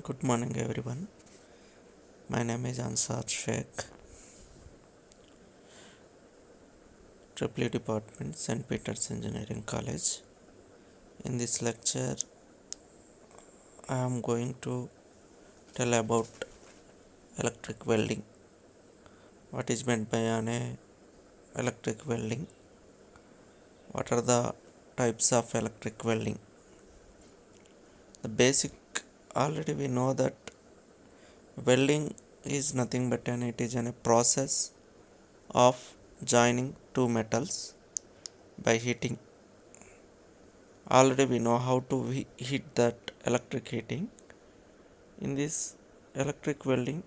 Good morning, everyone. My name is Ansar Sheikh, Triple Department, St. Peter's Engineering College. In this lecture, I am going to tell about electric welding. What is meant by an electric welding? What are the types of electric welding? The basic already we know that welding is nothing but it is a process of joining two metals by heating. Already we know how to heat that electric heating. In this electric welding,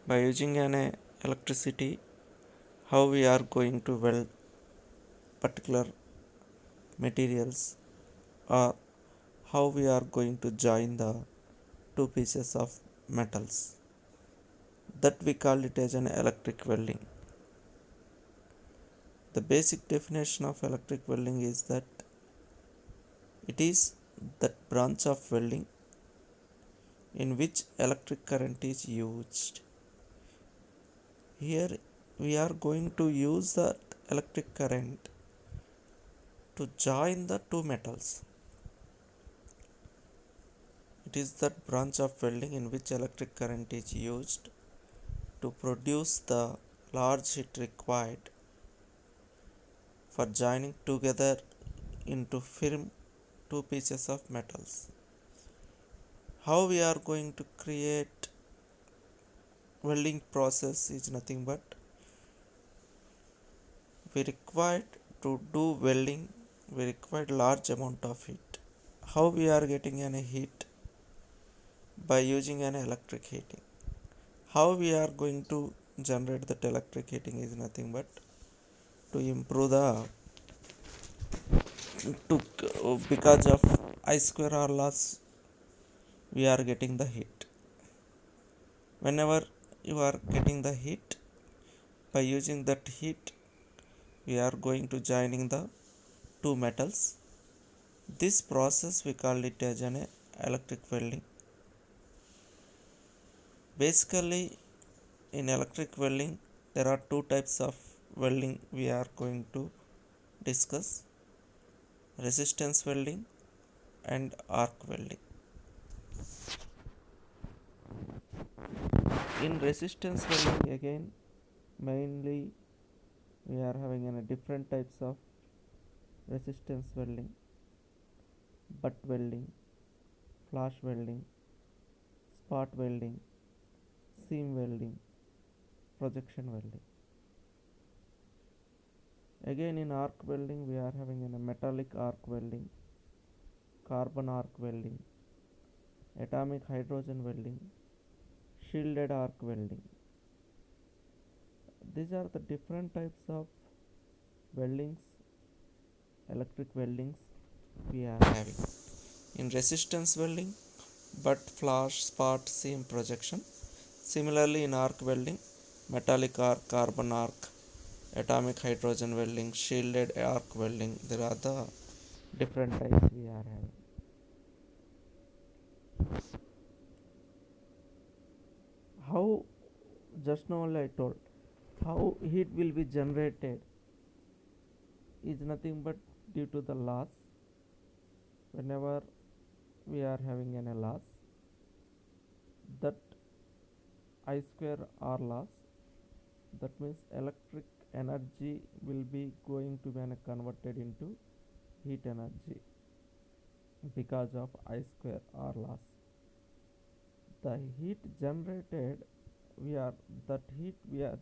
by using an electricity, how we are going to weld particular materials, or how we are going to join the two pieces of metals, that we call it as an electric welding. The basic definition of electric welding is that it is that branch of welding in which electric current is used. Here we are going to use the electric current to join the two metals. It is that branch of welding in which electric current is used to produce the large heat required for joining together into firm two pieces of metals. How we are going to create welding process is nothing but we required to do welding, we required large amount of heat. How we are getting an heat? By using an electric heating. How we are going to generate that electric heating is nothing but to improve the because of I square R loss, we are getting the heat. Whenever you are getting the heat, by using that heat, we are going to joining the two metals. This process we call it as an electric welding. Basically, in electric welding, there are two types of welding we are going to discuss: resistance welding and arc welding. In resistance welding, again, mainly we are having different types of resistance welding: butt welding, flash welding, spot welding, seam welding, projection welding. Again, in arc welding, we are having a metallic arc welding, carbon arc welding, atomic hydrogen welding, shielded arc welding. These are the different types of weldings, electric weldings we are having. In resistance welding, butt, flash, spot, seam, projection. Similarly, in arc welding, metallic arc, carbon arc, atomic hydrogen welding, shielded arc welding. There are the different types we are having. How, just now only I told, how heat will be generated is nothing but due to the loss. Whenever we are having a loss, that I square R loss, that means electric energy will be going to be converted into heat energy because of I square R loss. The heat generated,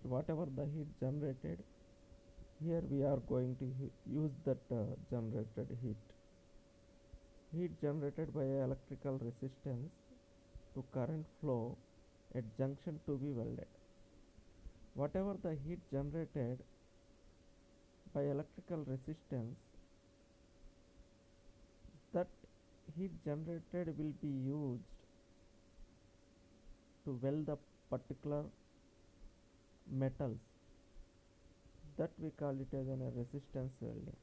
whatever the heat generated, here we are going to use that generated heat generated by electrical resistance to current flow at junction to be welded. Whatever the heat generated by electrical resistance, that heat generated will be used to weld the particular metals, that we call it as a resistance welding.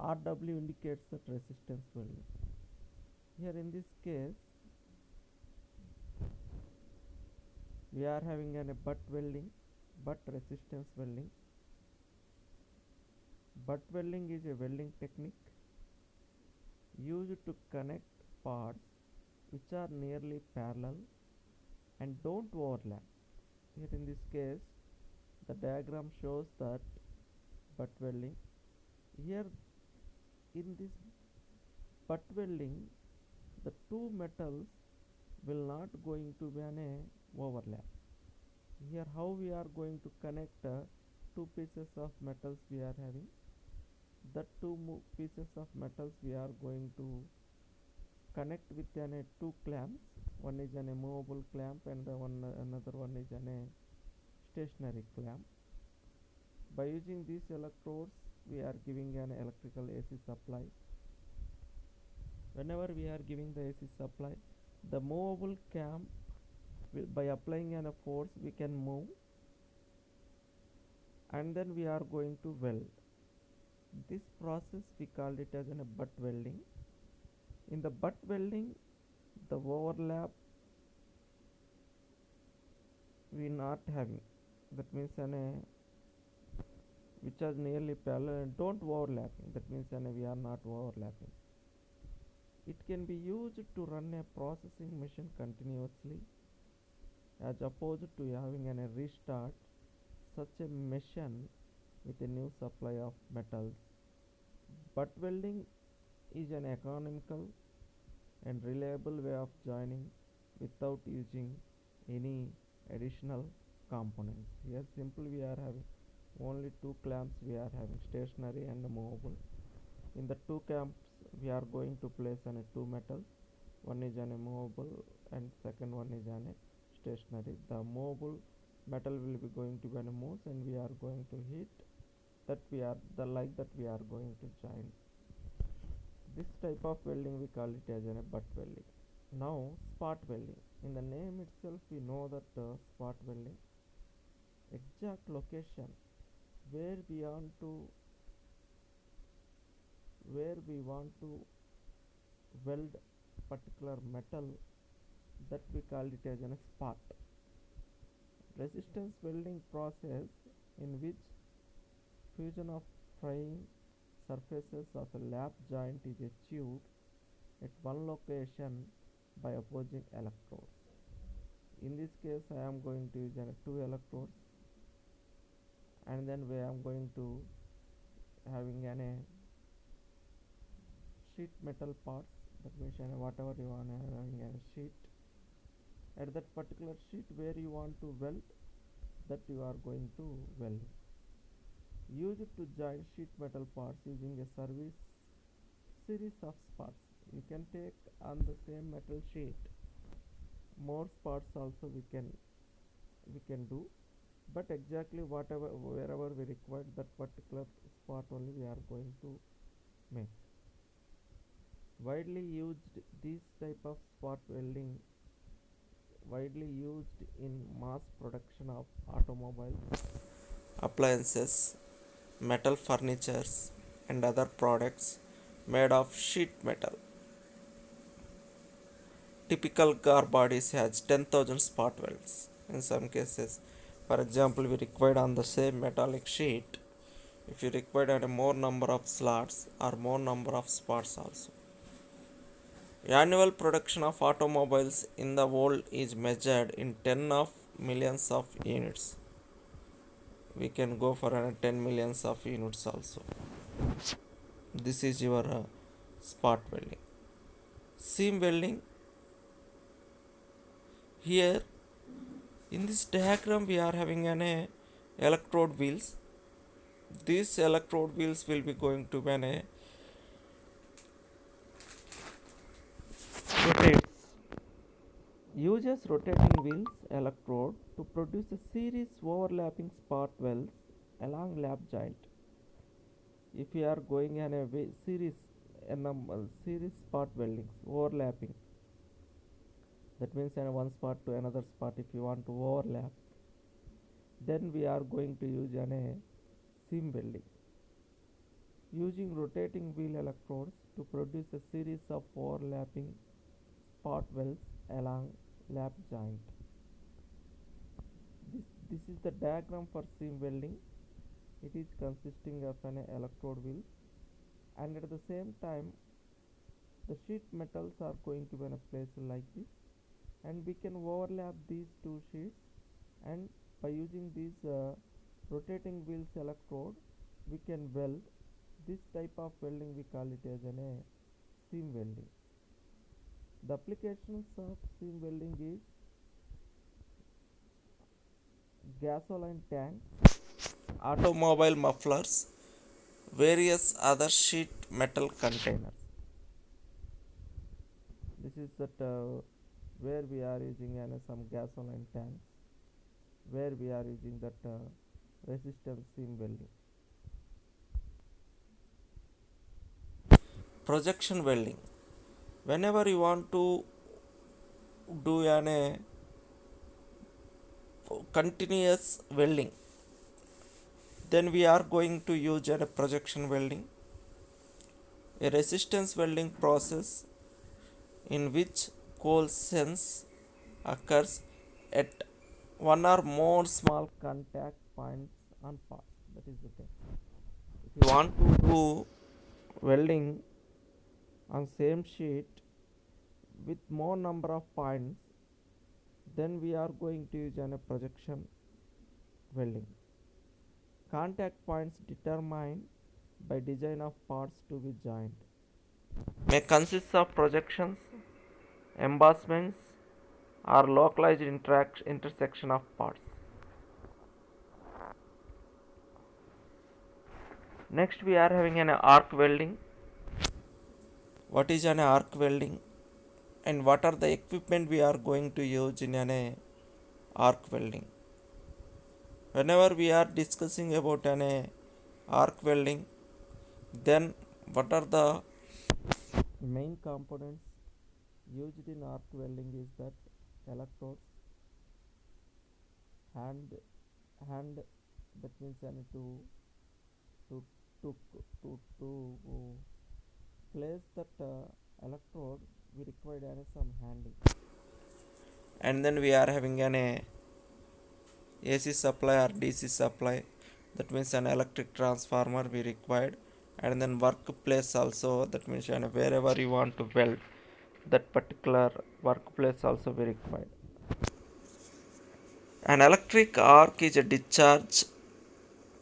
RW indicates that resistance welding. Here in this case we are having a butt welding, butt resistance welding. Butt welding is a welding technique used to connect parts which are nearly parallel and don't overlap. Here in this case the diagram shows that butt welding. Here in this butt welding the two metals will not going to be an overlap. Here how we are going to connect two pieces of metals we are having. The pieces of metals we are going to connect with two clamps. One is an movable clamp and another one is an stationary clamp. By using these electrodes we are giving an electrical AC supply. Whenever we are giving the AC supply, the movable clamp by applying a force we can move, and then we are going to weld. This process we called it as a butt welding. In the butt welding the overlap we not having, that means which are nearly parallel and don't overlapping, that means we are not overlapping. It can be used to run a processing machine continuously as opposed to having a restart such a machine with a new supply of metals. Butt welding is an economical and reliable way of joining without using any additional components. Here simply we are having only two clamps we are having, stationary and movable. In the two clamps we are going to place two metals. One is movable and second one is stationary. The movable metal will be going to be moves and we are going to hit that we are going to join. This type of welding we call it as a butt welding. Now spot welding. In the name itself we know that spot welding, exact location where we want to weld particular metal, that we call it as a spot. Resistance welding process in which fusion of frying surfaces of a lap joint is achieved at one location by opposing electrodes. In this case I am going to use two electrodes, and then we am going to having a sheet metal parts, that means whatever you want having a sheet. At that particular sheet where you want to weld, that you are going to weld. Use it to join sheet metal parts using a series of spots. You can take on the same metal sheet more spots also we can do, but exactly wherever we require that particular spot only we are going to make. Widely used, this type of spot welding widely used in mass production of automobiles, appliances, metal furnitures and other products made of sheet metal. Typical car bodies has 10,000 spot welds. In some cases, for example, we required on the same metallic sheet, if you required a more number of slots or more number of spots also. Annual production of automobiles in the world is measured in 10 of millions of units. We can go for 10 millions of units also. This is your spot welding. Seam welding. Here in this diagram we are having electrode wheels. These electrode wheels will be going to be rotates. Uses rotating wheels electrode to produce a series overlapping spot welds along lap joint. If you are going in a series spot weldings overlapping, that means one spot to another spot, if you want to overlap, then we are going to use a seam welding. using rotating wheel electrodes to produce a series of overlapping spot welds along lap joint. This is the diagram for seam welding. It is consisting of an electrode wheel, and at the same time the sheet metals are going to be in a place like this, and we can overlap these two sheets, and by using these rotating wheels electrode we can weld. This type of welding we call it as a seam welding. The applications of seam welding is gasoline tanks, automobile mufflers, various other sheet metal containers. This is that where we are using some gasoline tanks, where we are using that resistance seam welding. Projection welding. Whenever you want to do a continuous welding, then we are going to use a projection welding, a resistance welding process in which coalescence occurs at one or more small contact points on parts. That is the thing. If you want to do welding on same sheet with more number of points, then we are going to use a projection welding. Contact points determined by design of parts to be joined may consist of projections, embossments, or localized intersection of parts. Next we are having an arc welding. What is an arc welding and what are the equipment we are going to use in an arc welding? Whenever we are discussing about an arc welding, then what are the main components used in arc welding is that electrodes, hand that means to to to place that electrode we require some handling, and then we are having an AC supply or DC supply, that means an electric transformer we required, and then workplace also, that means wherever you want to weld that particular workplace also we required. An electric arc is a discharge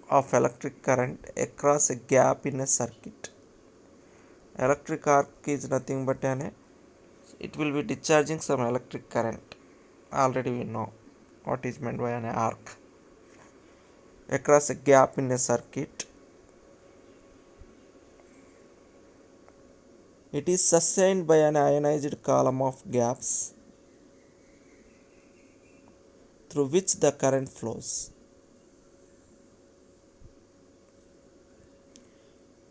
of electric current across a gap in a circuit. Electric arc is nothing but it will be discharging some electric current. Already we know what is meant by an arc. Across a gap in a circuit, it is sustained by an ionized column of gaps through which the current flows.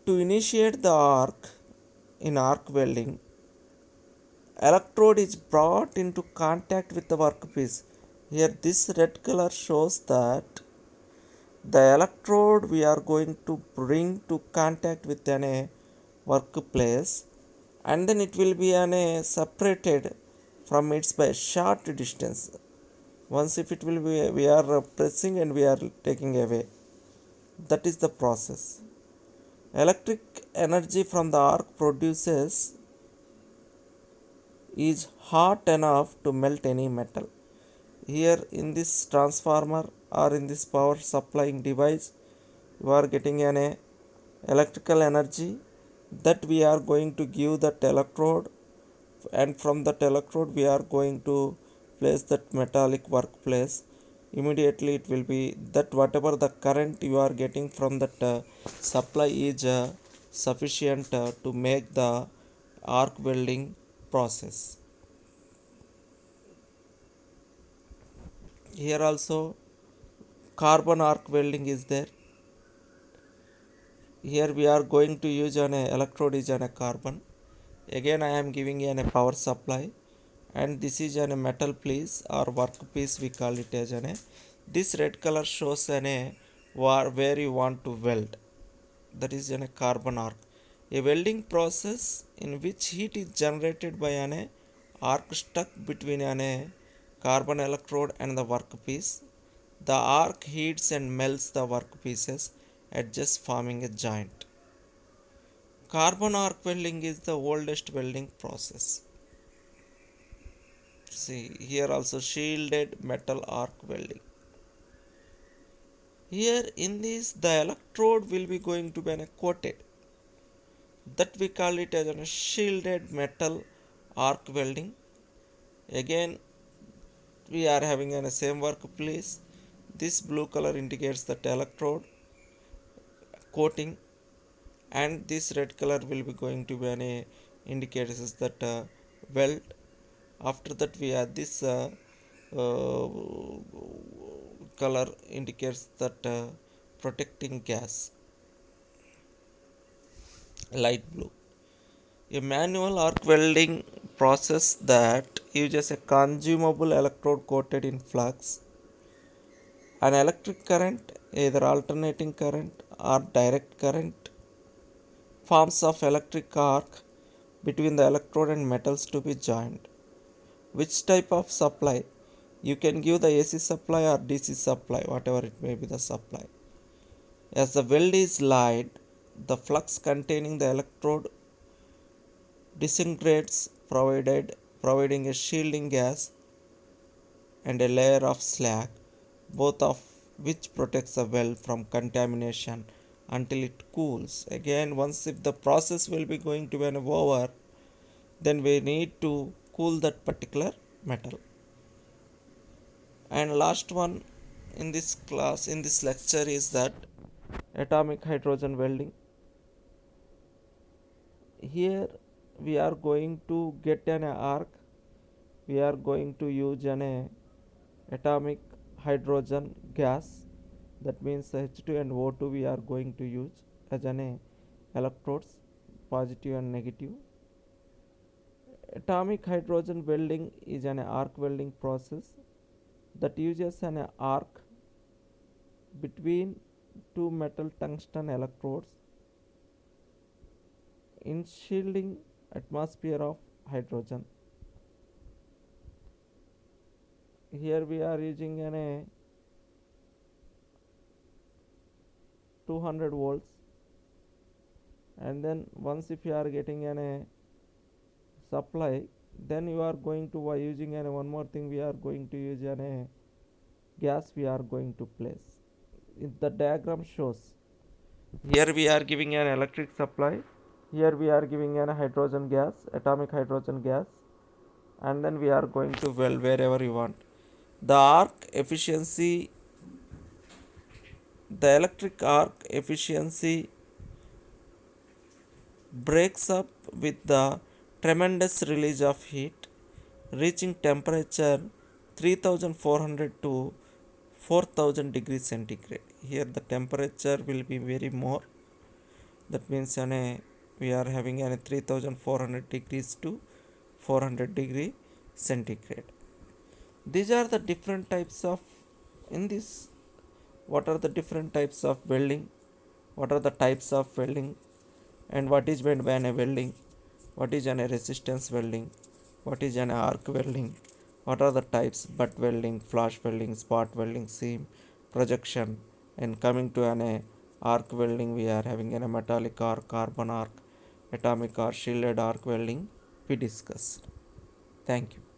To initiate the arc in arc welding, electrode is brought into contact with the workpiece. Here this red color shows that the electrode we are going to bring to contact with a workplace, and then it will be separated from it by a short distance. Once if it will be, we are pressing and we are taking away. That is the process. Electric energy from the arc produces is hot enough to melt any metal. Here in this transformer or in this power supplying device, you are getting an electrical energy that we are going to give that electrode, and from that electrode we are going to place that metallic workplace. Immediately it will be that whatever the current you are getting from that supply is sufficient to make the arc welding process. Here also carbon arc welding is there. Here we are going to use an electrode is an carbon. Again I am giving a power supply, and this is a metal piece or workpiece we call it as this red color shows where you want to weld. that is a carbon arc, a welding process in which heat is generated by an arc stuck between an carbon electrode and the workpiece. The arc heats and melts the workpieces, edges forming a joint. Carbon arc welding is the oldest welding process. See here also shielded metal arc welding. Here in this the electrode will be going to be coated, that we call it as a shielded metal arc welding. Again we are having a same workpiece. This blue color indicates that electrode coating, and this red color will be going to be an indicates that weld. After that we add this uh, color indicates that protecting gas, light blue. A manual arc welding process that uses a consumable electrode coated in flux. An electric current, either alternating current or direct current, forms of electric arc between the electrode and metals to be joined. Which type of supply? You can give the AC supply or DC supply, whatever it may be the supply. As the weld is laid, the flux containing the electrode disintegrates, providing a shielding gas and a layer of slag, both of which protects the weld from contamination until it cools. Again, once if the process will be going to be over, then we need to cool that particular metal. And last one in this class, in this lecture, is that atomic hydrogen welding. Here we are going to get an arc. We are going to use an atomic hydrogen gas, that means H2 and O2 we are going to use as an electrodes, positive and negative. Atomic hydrogen welding is an arc welding process that uses an arc between two metal tungsten electrodes in shielding atmosphere of hydrogen. Here we are using an 200 volts, and then once if you are getting an supply, then you are going to using an one more thing, we are going to use an gas we are going to place. The diagram shows, here we are giving an electric supply, here we are giving an hydrogen gas, atomic hydrogen gas, and then we are going to weld wherever you want. The arc efficiency, the electric arc efficiency breaks up with the tremendous release of heat, reaching temperature 3400 to 4000 degrees centigrade. Here the temperature will be very more, that means we are having 3400 degrees to 400 degree centigrade. These are the different types of, in this, what are the different types of welding, what are the types of welding, and what is meant by a welding, what is a resistance welding, what is an arc welding, what are the types: butt welding, flash welding, spot welding, seam, projection. And coming to an arc welding, we are having a metallic arc, carbon arc, atomic arc, shielded arc welding we discussed. Thank you.